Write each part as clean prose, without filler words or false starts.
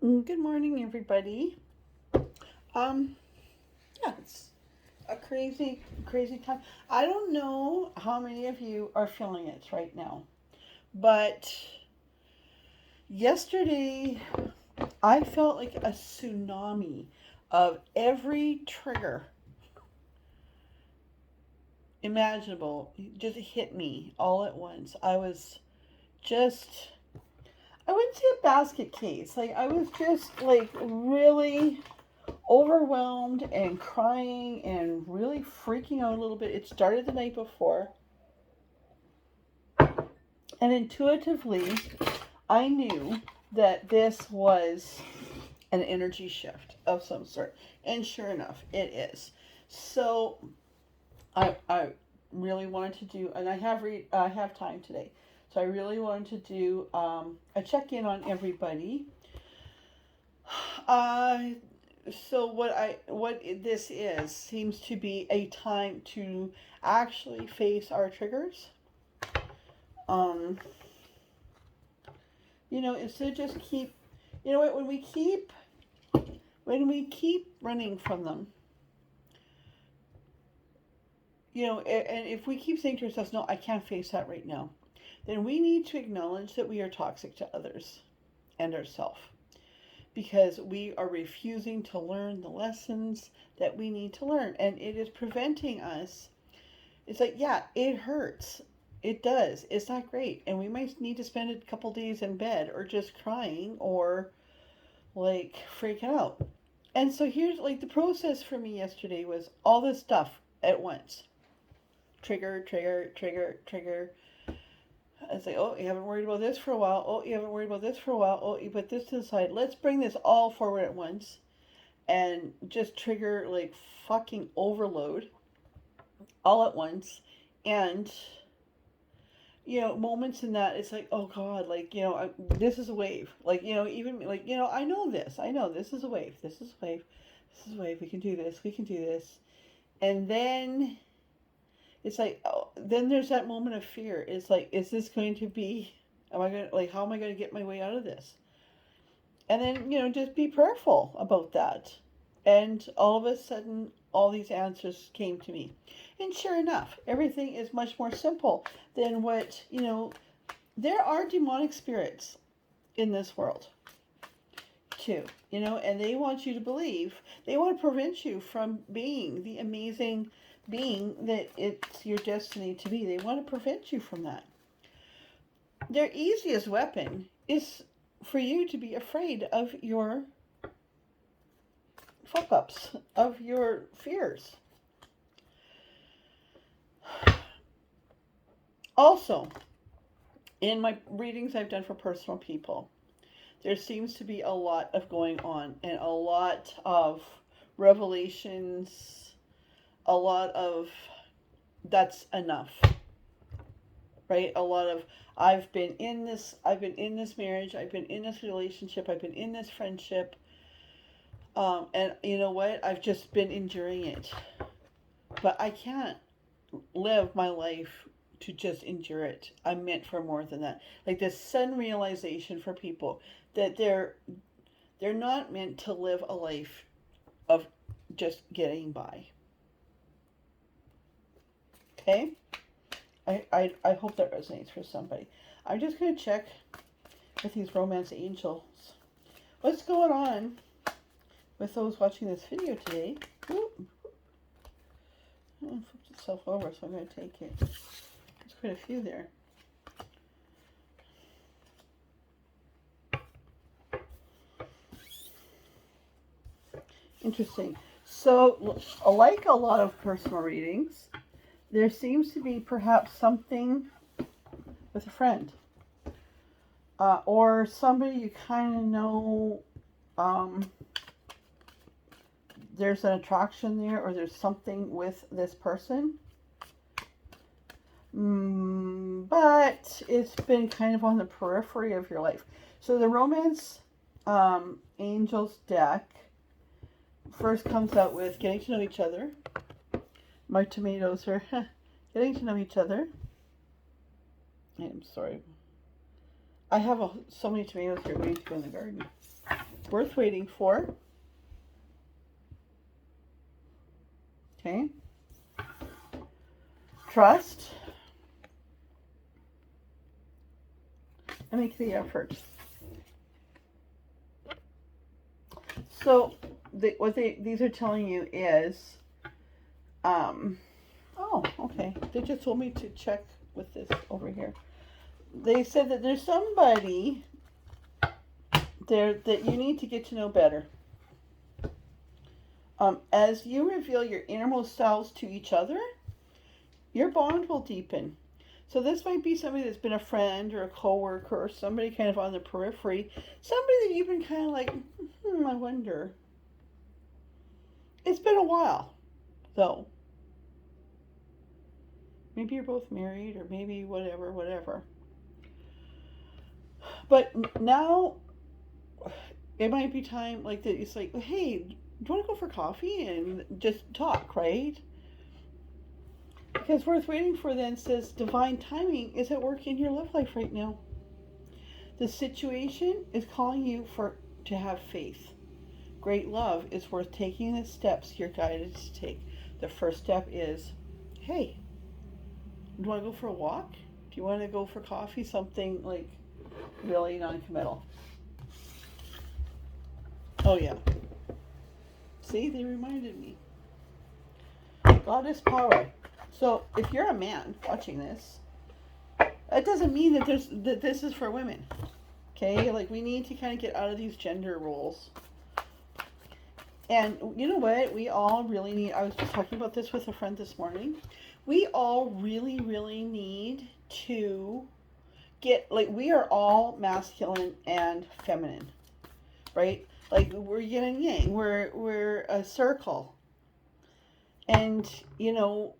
Good morning, everybody. Um, yeah, it's a crazy, crazy time. I don't know how many of you are feeling it right now, but yesterday I felt like a tsunami of every trigger imaginable just hit me all at once. Just, I wouldn't say a basket case. Like, I was just like really overwhelmed and crying and really freaking out a little bit. It started the night before, and intuitively, I knew that this was an energy shift of some sort. And sure enough, it is. So I really wanted to do, and I have time today. So I really wanted to do a check in on everybody. Uh, so what this is seems to be a time to actually face our triggers. Um, instead of just keep, you know what, when we keep running from them, and if we keep saying to ourselves, no, I can't face that right now, then we need to acknowledge that we are toxic to others and ourselves because we are refusing to learn the lessons that we need to learn, and it is preventing us. It's like, yeah, it hurts. It does. It's not great. And we might need to spend a couple days in bed or just crying or like freaking out. And so here's like the process for me yesterday was all this stuff at once. Trigger, trigger, trigger, trigger. I was like, oh, you haven't worried about this for a while. Oh, you haven't worried about this for a while. Oh, you put this to the side. Let's bring this all forward at once and just trigger like fucking overload all at once. And moments in that it's like, oh god, like, this is a wave, like, even like, I know this is a wave, this is a wave, this is a wave, we can do this, we can do this. And then it's like, oh, then there's that moment of fear. It's like, is this going to be, am I going to, like, how am I going to get my way out of this? And then, just be prayerful about that. And all of a sudden, all these answers came to me. And sure enough, everything is much more simple than what, there are demonic spirits in this world too, and they want you to believe, they want to prevent you from being the amazing being that it's your destiny to be. They want to prevent you from that. Their easiest weapon is for you to be afraid of your fuck ups, of your fears. Also, in my readings I've done for personal people, there seems to be a lot of going on and a lot of revelations, a lot of that's enough, right? A lot of I've been in this marriage, I've been in this relationship, I've been in this friendship, and you know what? I've just been enduring it. But I can't live my life to just endure it. I'm meant for more than that. Like this sudden realization for people that they're not meant to live a life of just getting by. Okay? I hope that resonates for somebody. I'm just going to check with these romance angels. What's going on with those watching this video today? Ooh. It flipped itself over, so I'm going to take it. There's quite a few there. Interesting. So, like a lot of personal readings, there seems to be perhaps something with a friend. Or somebody you kind of know, there's an attraction there, or there's something with this person. But it's been kind of on the periphery of your life. So the romance angels deck first comes out with getting to know each other. My tomatoes are getting to know each other. I'm sorry. I have so many tomatoes here waiting to go in the garden. worth waiting for. Okay. Trust and make the effort. So these are telling you is, oh, okay. They just told me to check with this over here. They said that there's somebody there that you need to get to know better. As you reveal your innermost selves to each other, your bond will deepen. So this might be somebody that's been a friend or a coworker or somebody kind of on the periphery, somebody that you've been kind of like, I wonder. It's been a while, though. Maybe you're both married, or maybe whatever. But now it might be time like that. It's like, hey, do you want to go for coffee and just talk, right? Because worth waiting for then says divine timing is at work in your love life right now. The situation is calling you to have faith. Great love is worth taking the steps you're guided to take. The first step is, hey, do you want to go for a walk? Do you want to go for coffee? Something like really non-committal. Oh yeah. See, they reminded me. Goddess power. So if you're a man watching this, that doesn't mean that this is for women. Okay? Like, we need to kind of get out of these gender roles. And you know what? We all really need, I was just talking about this with a friend this morning. We all really, really need to get, like, we are all masculine and feminine, right? Like, we're yin and yang. We're a circle. And, you know,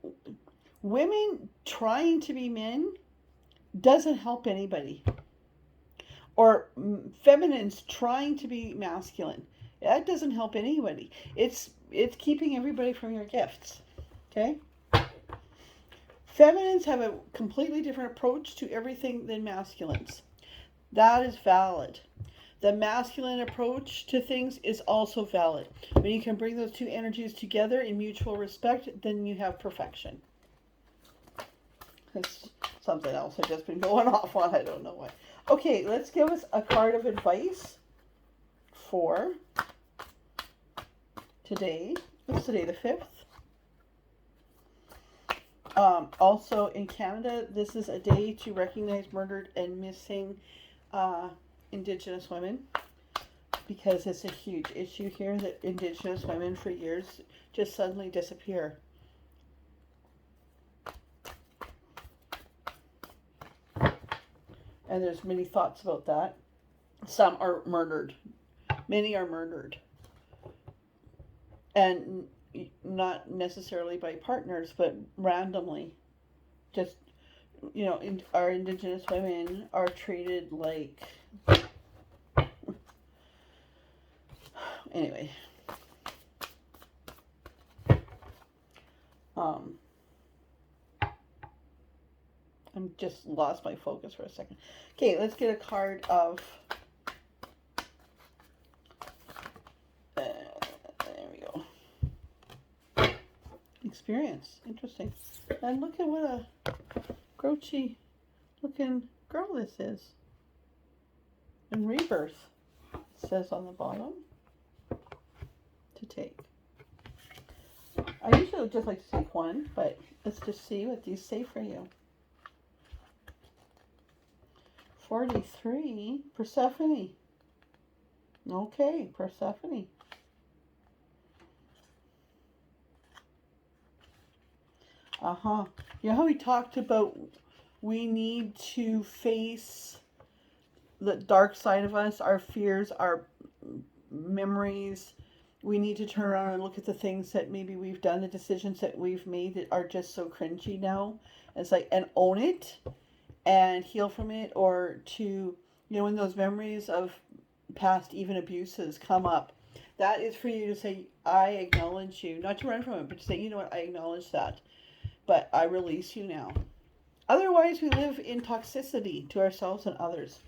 women trying to be men doesn't help anybody. Or feminines trying to be masculine. That doesn't help anybody. It's keeping everybody from your gifts. Okay? Feminines have a completely different approach to everything than masculines. That is valid. The masculine approach to things is also valid. When you can bring those two energies together in mutual respect, then you have perfection. That's something else I've just been going off on. I don't know why. Okay, let's give us a card of advice for today. It's today the 5th. Also in Canada, this is a day to recognize murdered and missing Indigenous women, because it's a huge issue here that Indigenous women for years just suddenly disappear. And there's many thoughts about that. Some are murdered. Many are murdered. And not necessarily by partners, but randomly. Just, you know, our Indigenous women are treated like... Anyway. I'm just lost my focus for a second. Okay, let's get a card of... there we go. Experience. Interesting. And look at what a grouchy looking girl this is. And rebirth, it says on the bottom, to take. I usually would just like to take one, but let's just see what these say for you. 43, Persephone. Okay, Persephone. You know how we talked about we need to face the dark side of us, our fears, our memories. We need to turn around and look at the things that maybe we've done, the decisions that we've made that are just so cringy now. It's like, and own it and heal from it, or to, you know, when those memories of past even abuses come up, that is for you to say, I acknowledge you, not to run from it, but to say, you know what, I acknowledge that, but I release you now. Otherwise, we live in toxicity to ourselves and others.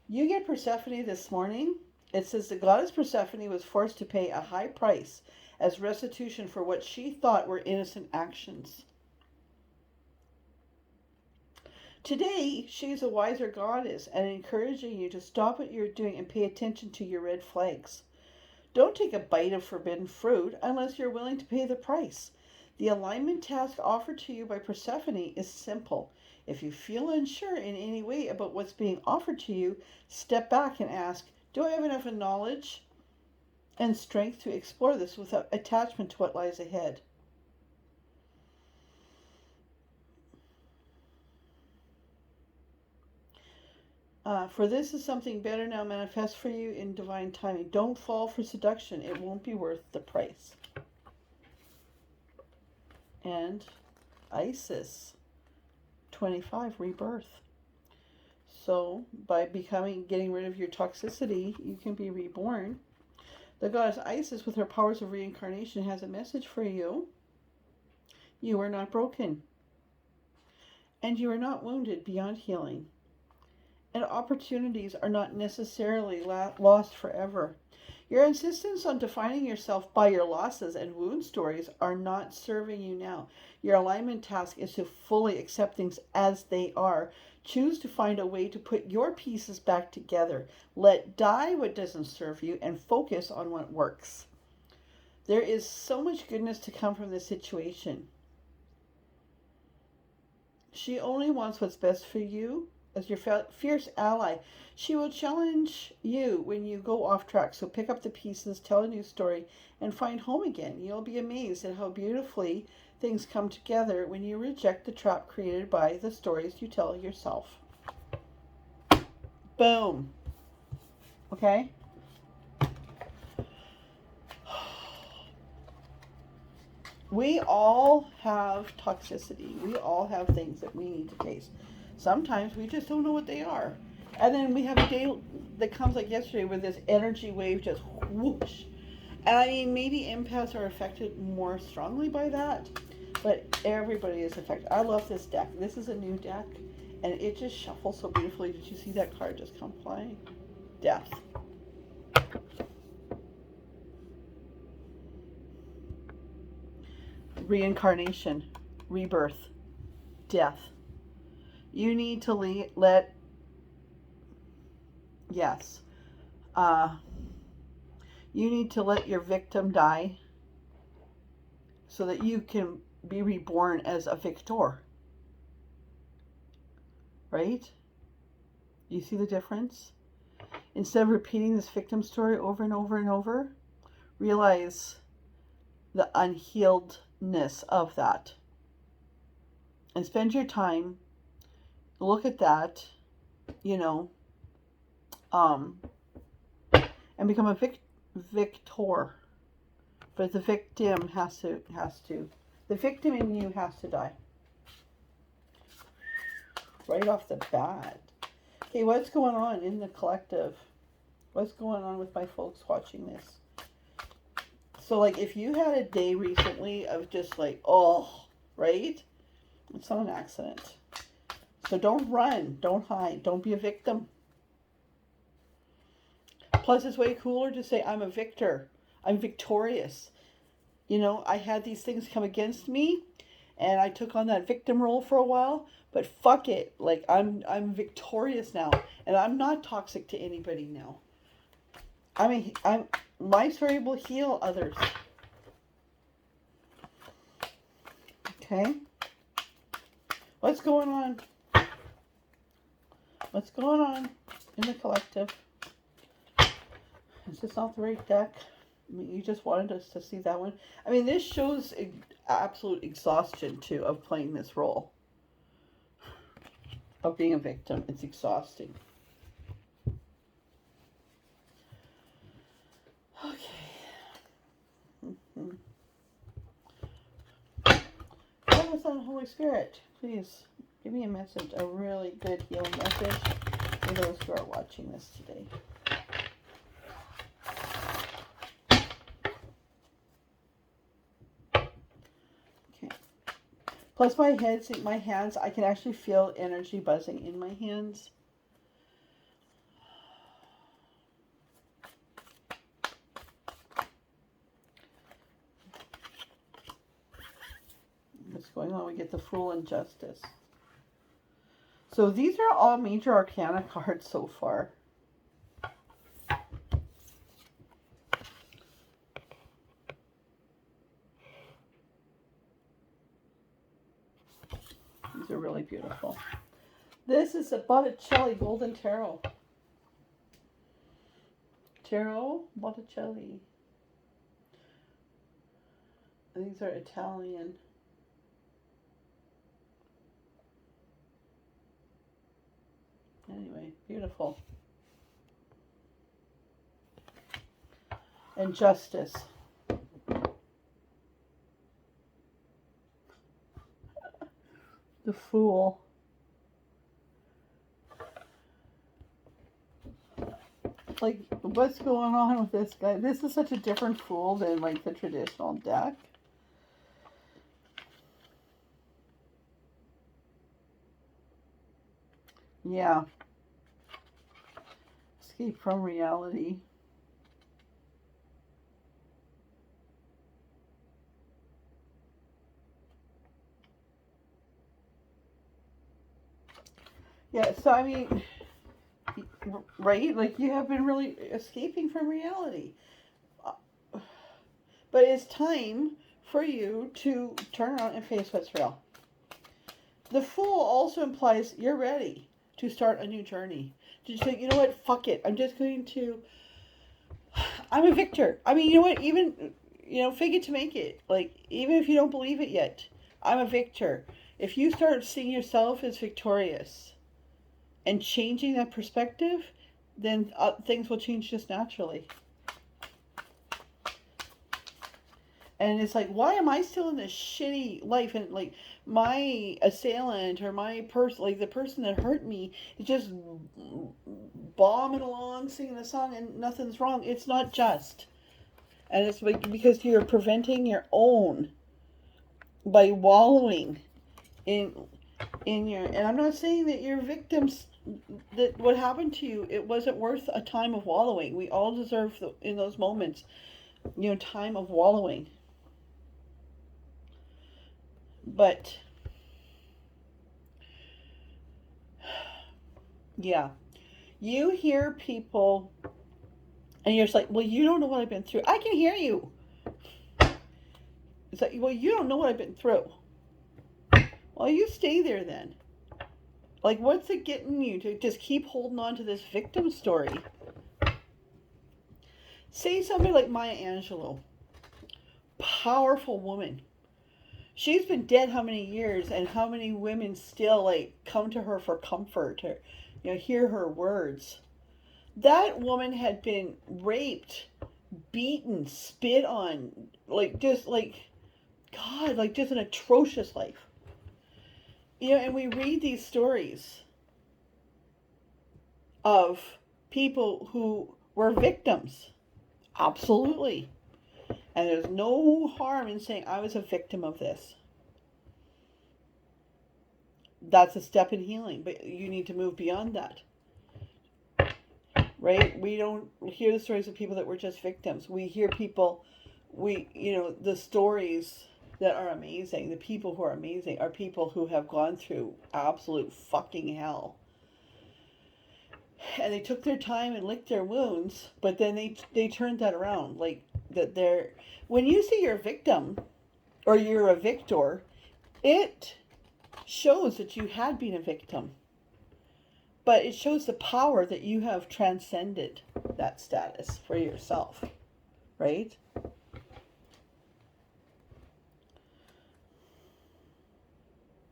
You get Persephone this morning. It says the goddess Persephone was forced to pay a high price as restitution for what she thought were innocent actions. Today, she is a wiser goddess and encouraging you to stop what you're doing and pay attention to your red flags. Don't take a bite of forbidden fruit unless you're willing to pay the price. The alignment task offered to you by Persephone is simple. If you feel unsure in any way about what's being offered to you, step back and ask, do I have enough knowledge and strength to explore this without attachment to what lies ahead? For this is something better now manifest for you in divine timing. Don't fall for seduction. It won't be worth the price. And Isis 25, rebirth. So by getting rid of your toxicity, you can be reborn. The goddess Isis, with her powers of reincarnation, has a message for you. You are not broken. And you are not wounded beyond healing. And opportunities are not necessarily lost forever. Your insistence on defining yourself by your losses and wound stories are not serving you now. Your alignment task is to fully accept things as they are. Choose to find a way to put your pieces back together. Let die what doesn't serve you and focus on what works. There is so much goodness to come from this situation. She only wants what's best for you. As your fierce ally, she will challenge you when you go off track. So pick up the pieces, tell a new story, and find home again. You'll be amazed at how beautifully things come together when you reject the trap created by the stories you tell yourself. Boom. Okay? We all have toxicity. We all have things that we need to face. Sometimes we just don't know what they are. And then we have a day that comes like yesterday where this energy wave just whoosh. And I mean, maybe empaths are affected more strongly by that, but everybody is affected. I love this deck. This is a new deck, and it just shuffles so beautifully. Did you see that card just come flying? Death. Reincarnation. Rebirth. Death. You need to you need to let your victim die so that you can be reborn as a victor. Right? You see the difference? Instead of repeating this victim story over and over and over, realize the unhealedness of that. And spend your time, look at that, and become a victor. But the victim the victim in you has to die. Right off the bat. Okay, what's going on in the collective? What's going on with my folks watching this? So, like, if you had a day recently of just like, right? It's not an accident. So don't run. Don't hide. Don't be a victim. Plus, it's way cooler to say, I'm a victor. I'm victorious. I had these things come against me, and I took on that victim role for a while, but fuck it. Like, I'm victorious now, and I'm not toxic to anybody now. My story will heal others. Okay? What's going on? What's going on in the collective? Is this not the right deck? I mean, you just wanted us to see that one. I mean, this shows absolute exhaustion, too, of playing this role. Of being a victim. It's exhausting. Okay. Father, Son, Holy Spirit, please give me a message, a really good healing message for those who are watching this today. Okay. Plus my hands, I can actually feel energy buzzing in my hands. going on. We get the Fool and Justice. So these are all major arcana cards so far. These are really beautiful. This is a Botticelli Golden Tarot. Tarot Botticelli. These are Italian. Anyway, beautiful. And Justice. The Fool. Like, what's going on with this guy? This is such a different Fool than, like, the traditional deck. Yeah. Escape from reality. Yeah, so I mean, right? Like, you have been really escaping from reality. But it's time for you to turn around and face what's real. The Fool also implies you're ready to start a new journey. To say, you know what, fuck it. I'm just going to, I'm a victor. I mean, you know what, even, fake it to make it. Like, even if you don't believe it yet, I'm a victor. If you start seeing yourself as victorious and changing that perspective, then things will change just naturally. And it's like, why am I still in this shitty life? And like, my assailant or my person, like the person that hurt me, is just bombing along, singing a song, and nothing's wrong. It's not just. And it's like, because you're preventing your own by wallowing in your. And I'm not saying that your victims, that what happened to you, it wasn't worth a time of wallowing. We all deserve in those moments, time of wallowing. But, yeah, you hear people, and you're just like, well, you don't know what I've been through. I can hear you. It's like, well, you don't know what I've been through. Well, you stay there then. Like, what's it getting you to just keep holding on to this victim story? Say somebody like Maya Angelou, powerful woman. She's been dead how many years, and how many women still, like, come to her for comfort or, hear her words. That woman had been raped, beaten, spit on, like, just, like, God, like, just an atrocious life. And we read these stories of people who were victims. Absolutely. And there's no harm in saying, I was a victim of this. That's a step in healing, but you need to move beyond that. Right? We don't hear the stories of people that were just victims. We hear people, the stories that are amazing, the people who are amazing, are people who have gone through absolute fucking hell. And they took their time and licked their wounds, but then they turned that around. Like, that when you say you're a victim or you're a victor, it shows that you had been a victim, but it shows the power that you have transcended that status for yourself, right?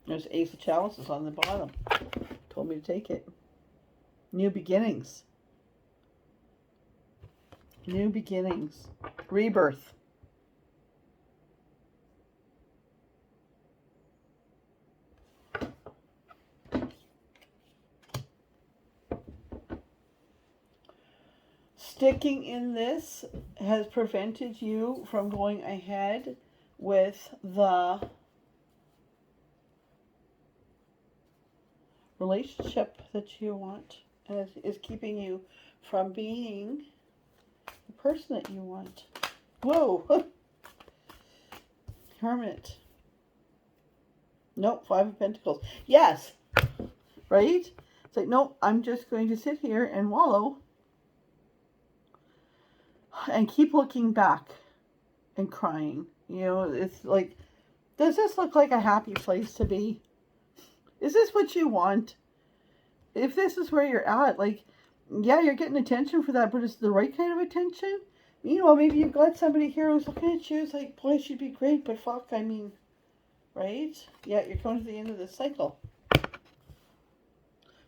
There's Ace of Chalices on the bottom. Told me to take it. New beginnings. New beginnings. Rebirth. Sticking in this has prevented you from going ahead with the relationship that you want, and is keeping you from being the person that you want. Whoa! Hermit. Nope, Five of Pentacles. Yes, right? It's like, nope, I'm just going to sit here and wallow and keep looking back and crying. You know, it's like, does this look like a happy place to be? Is this what you want? If this is where you're at, like, yeah, you're getting attention for that, but it's the right kind of attention? Meanwhile, maybe you've got somebody here who's looking at you, it's like, boy, she'd be great, but fuck, I mean, right? Yeah, you're coming to the end of this cycle.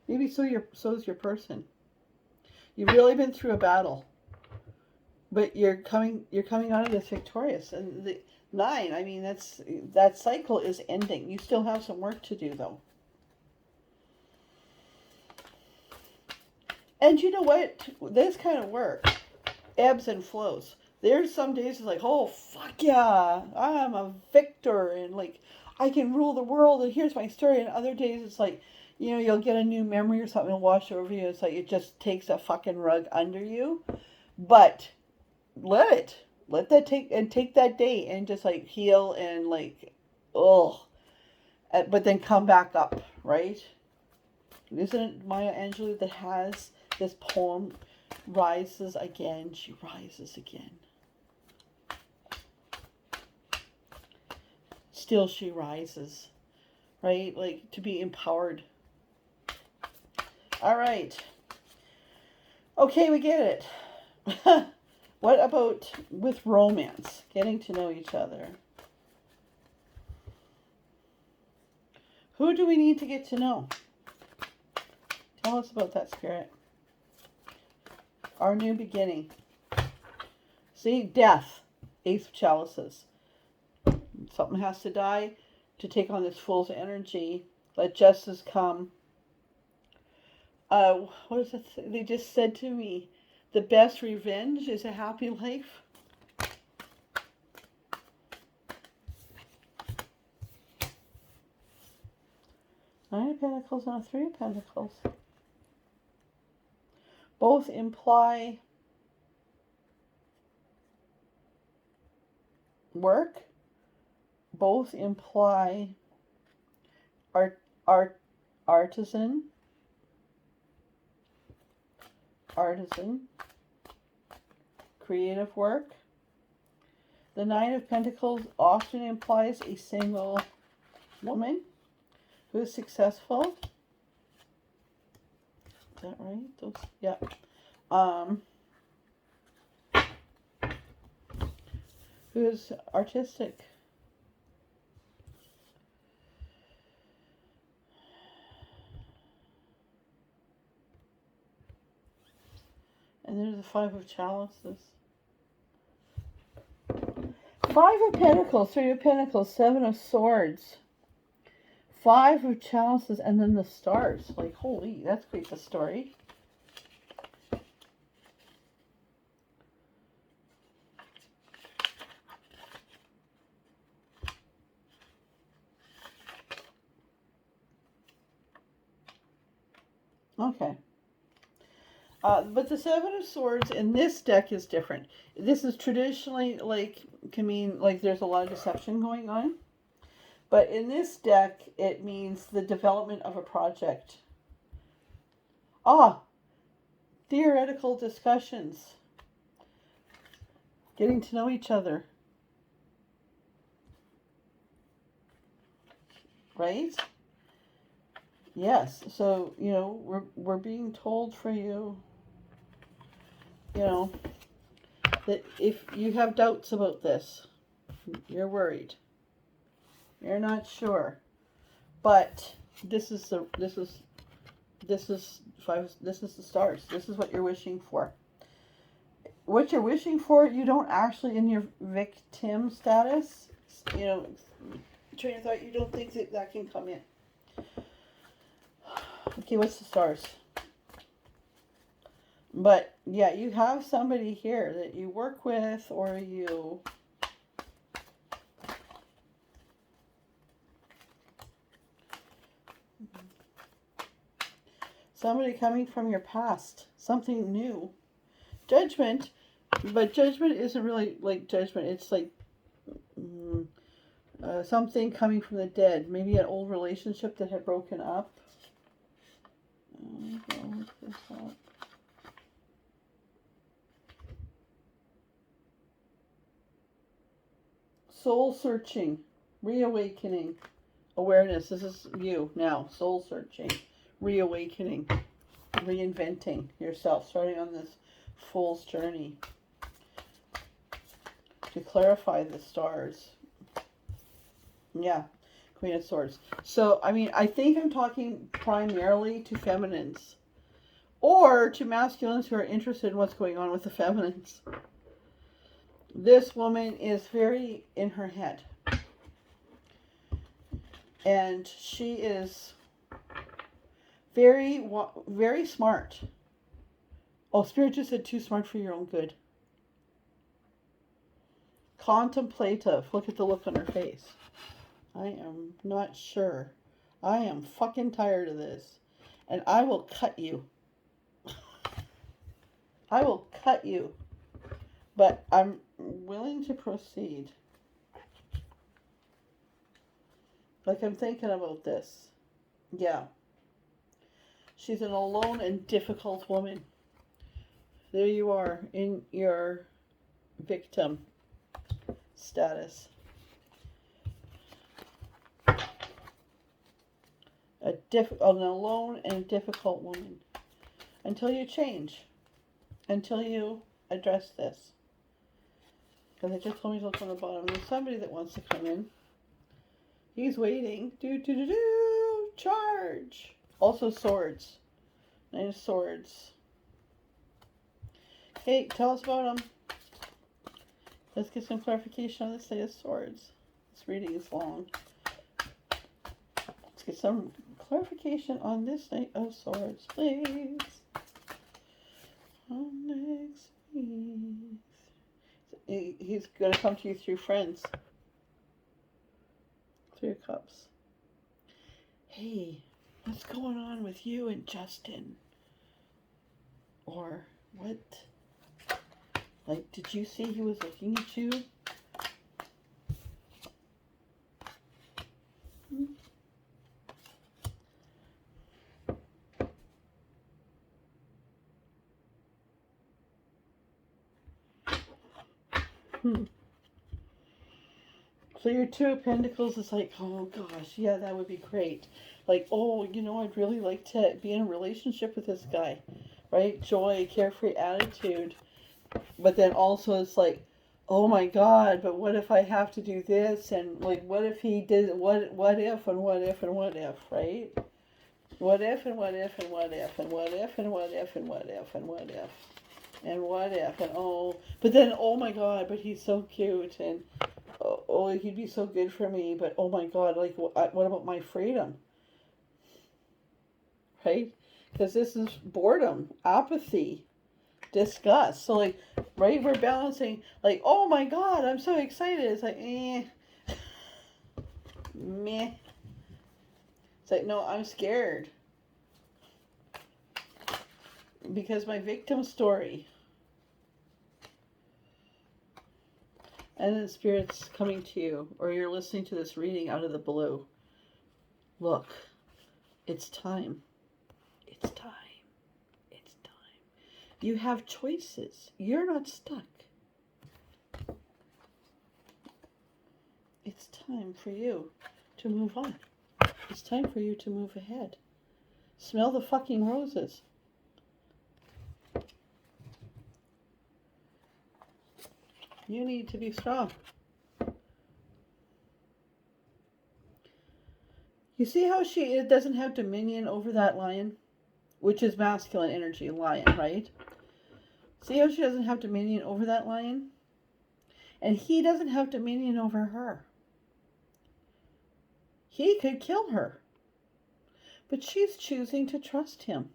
Maybe so is your person. You've really been through a battle, but you're coming out of this victorious. And the 9, I mean, that cycle is ending. You still have some work to do, though. And you know what? This kind of work ebbs and flows. There's some days it's like, oh, fuck yeah, I'm a victor, and like, I can rule the world, and here's my story. And other days it's like, you know, you'll get a new memory or something will wash over you. It's like it just takes a fucking rug under you. But let that take that day and just like heal and like, oh, but then come back up, right? Isn't it Maya Angelou that has this poem, rises again, she rises again. Still she rises, right? Like, to be empowered. All right. Okay, we get it. What about with romance? Getting to know each other. Who do we need to get to know? Tell us about that, Spirit. Our new beginning. See, death. Ace of Chalices. Something has to die to take on this fool's energy. Let justice come. What is it? They just said to me, the best revenge is a happy life. Nine of Pentacles and a Three of Pentacles. Both imply work. Both imply artisan, creative work. The Nine of Pentacles often implies a single woman who is successful. Is that right? Yeah. Who is artistic. And there's the Five of Chalices. Five of Pentacles, Three of Pentacles, Seven of Swords, Five of Chalices, and then the stars. Like, holy, that's quite the story. Okay. But the Seven of Swords in this deck is different. This is traditionally, like, can mean, like, there's a lot of deception going on. But in this deck, it means the development of a project. Theoretical discussions. Getting to know each other. Right? Yes. So, you know, we're being told for you, you know, that if you have doubts about this, you're worried. You're not sure. But this is the stars. This is what you're wishing for. What you're wishing for, you don't actually, in your victim status, you know, train of thought, you don't think that can come in. Okay, what's the stars? But yeah, you have somebody here that you work with, or you somebody coming from your past, something new. Judgment, but judgment isn't really like judgment. It's like Something coming from the dead. Maybe an old relationship that had broken up. Look this up. Soul searching, reawakening, awareness. This is you now. Soul searching, reawakening, reinventing yourself, starting on this fool's journey to clarify the stars. Yeah, Queen of Swords. So, I mean, I think I'm talking primarily to feminines or to masculines who are interested in what's going on with the feminines. This woman is very in her head. And she is very, very smart. Oh, Spirit just said too smart for your own good. Contemplative. Look at the look on her face. I am not sure. I am fucking tired of this. And I will cut you. I will cut you. But I'm willing to proceed. Like, I'm thinking about this. Yeah. She's an alone and difficult woman. There you are in your victim status. An alone and difficult woman. Until you change. Until you address this. Because they just told me to look on the bottom. There's somebody that wants to come in. He's waiting. Charge. Also swords. 9 of Swords. Hey, tell us about them. Let's get some clarification on this 9 of Swords. This reading is long. Let's get some clarification on this 9 of Swords, please. On next week. He's going to come to you through friends. 3 of Cups. Hey, what's going on with you and Justin? Or what? Like, did you see he was looking at you? So your 2 of Pentacles is like, oh gosh, yeah, that would be great. Like, oh, you know, I'd really like to be in a relationship with this guy, right? Joy, carefree attitude. But then also it's like, oh my God, but what if I have to do this? And like, what if he did, what if, and what if, and what if, right? What if, and what if, and what if, and what if, and what if, and what if, and what if, and what if, and oh, but then, oh my God, but he's so cute, and oh, he'd be so good for me, but oh my God, like, what about my freedom? Right? Because this is boredom, apathy, disgust. So, like, right, we're balancing, like, oh my God, I'm so excited. It's like, meh. It's like, no, I'm scared. Because my victim story. And then Spirit's coming to you, or you're listening to this reading out of the blue. Look, it's time. It's time. It's time. You have choices. You're not stuck. It's time for you to move on. It's time for you to move ahead. Smell the fucking roses. You need to be strong. You see how it doesn't have dominion over that lion? Which is masculine energy, lion, right? See how she doesn't have dominion over that lion? And he doesn't have dominion over her. He could kill her. But she's choosing to trust him.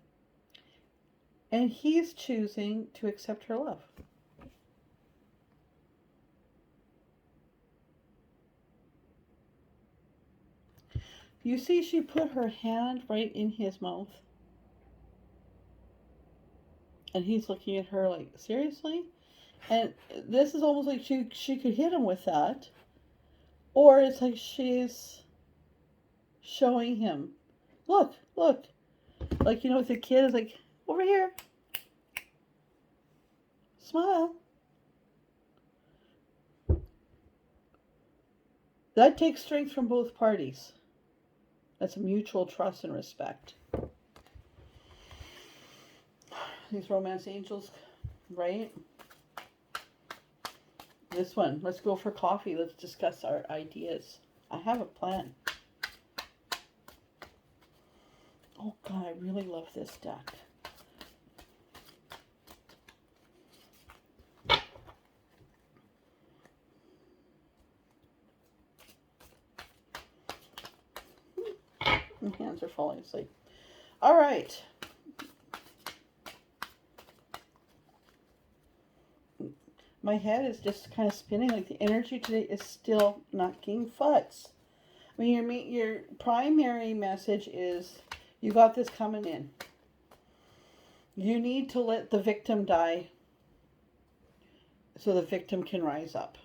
And he's choosing to accept her love. You see, she put her hand right in his mouth. And he's looking at her like, seriously? And this is almost like she could hit him with that. Or it's like she's showing him, look, look. Like, with a kid, it's like, over here, smile. That takes strength from both parties. That's a mutual trust and respect. These romance angels, right? This one, let's go for coffee. Let's discuss our ideas. I have a plan. Oh God, I really love this deck. My hands are falling asleep. All right. My head is just kind of spinning. Like the energy today is still knocking futz. I mean, your primary message is you got this coming in. You need to let the victim die so the victim can rise up.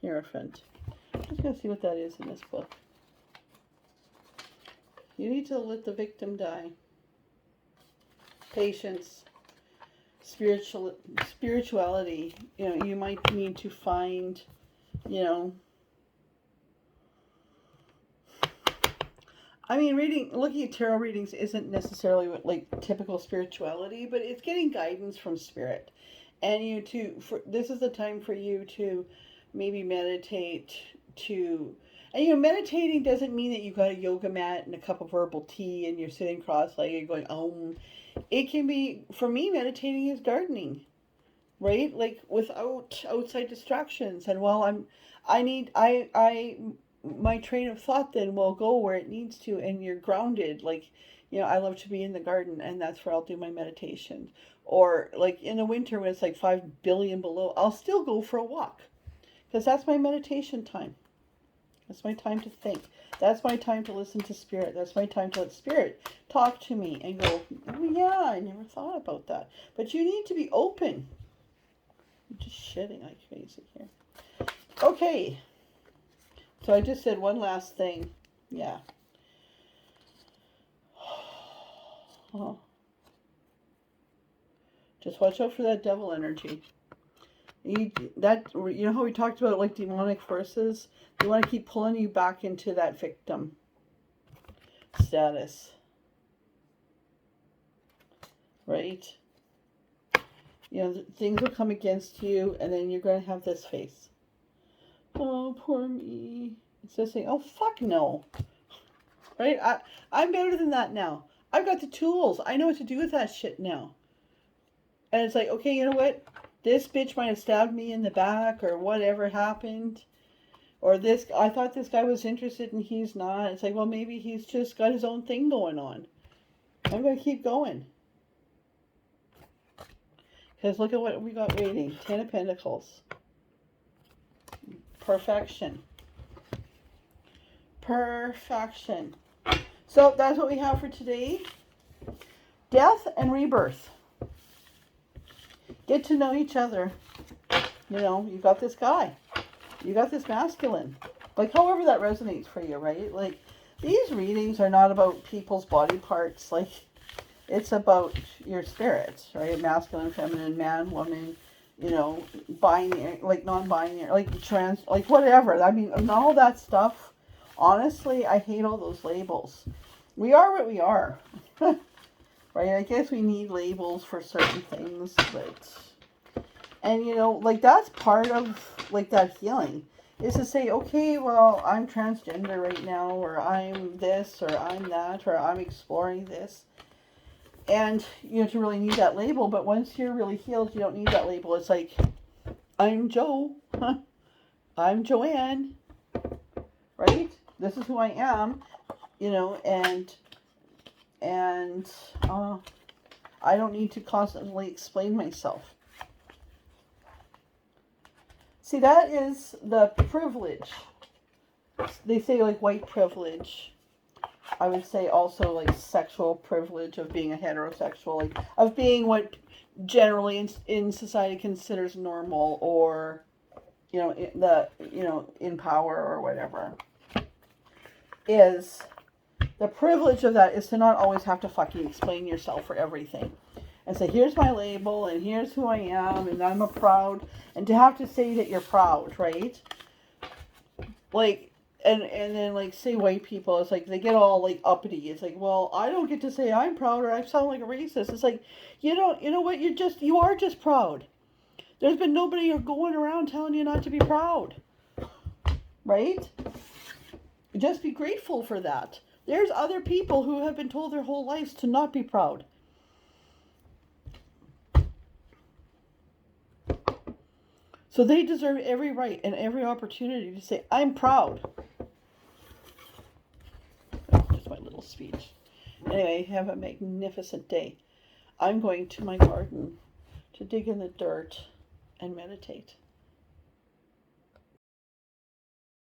Hierophant. I'm just going to see what that is in this book. You need to let the victim die. Patience. Spirituality. You might need to find, I mean, looking at tarot readings isn't necessarily like typical spirituality, but it's getting guidance from spirit. And this is the time for you to maybe meditate and meditating doesn't mean that you got a yoga mat and a cup of herbal tea and you're sitting cross-legged going, It can be, for me, meditating is gardening, right? Like without outside distractions. And while my train of thought then will go where it needs to, and you're grounded. Like, I love to be in the garden, and that's where I'll do my meditation. Or like in the winter when it's like 5 billion below, I'll still go for a walk because that's my meditation time. That's my time to think. That's my time to listen to spirit. That's my time to let spirit talk to me and go, oh yeah, I never thought about that. But you need to be open. I'm just shitting like crazy here. Okay. So I just said one last thing. Yeah. Oh. Just watch out for that devil energy. You know how we talked about like demonic forces? They want to keep pulling you back into that victim status. Right? Things will come against you, and then you're going to have this face. Oh, poor me. It's just saying, oh, fuck no. Right? I'm better than that now. I've got the tools. I know what to do with that shit now. And it's like, okay, you know what? This bitch might have stabbed me in the back or whatever happened. Or I thought this guy was interested and he's not. It's like, well, maybe he's just got his own thing going on. I'm going to keep going. Because look at what we got waiting. 10 of Pentacles. Perfection. Perfection. So that's what we have for today. Death and rebirth. Get to know each other. You got this guy. You got this masculine. Like, however that resonates for you, right? Like, these readings are not about people's body parts. Like, it's about your spirits, right? Masculine, feminine, man, woman, binary, like non-binary, like trans, like whatever. I mean, and all that stuff. Honestly, I hate all those labels. We are what we are. Right? I guess we need labels for certain things, and like that's part of like that healing is to say, okay, well, I'm transgender right now, or I'm this, or I'm that, or I'm exploring this. And you have to really need that label, but once you're really healed, you don't need that label. It's like, I'm Joe, I'm Joanne, right? This is who I am, and I don't need to constantly explain myself. See, that is the privilege. They say like white privilege. I would say also like sexual privilege of being a heterosexual, like of being what generally in society considers normal, or in power or whatever, is the privilege of that is to not always have to fucking explain yourself for everything and say, here's my label and here's who I am and I'm a proud, and to have to say that you're proud, right? Like, and then like say white people, it's like they get all like uppity. It's like, well, I don't get to say I'm proud or I sound like a racist. It's like, you know what, you are just proud. There's been nobody going around telling you not to be proud, right? Just be grateful for that. There's other people who have been told their whole lives to not be proud. So they deserve every right and every opportunity to say, I'm proud. Just my little speech. Anyway, have a magnificent day. I'm going to my garden to dig in the dirt and meditate.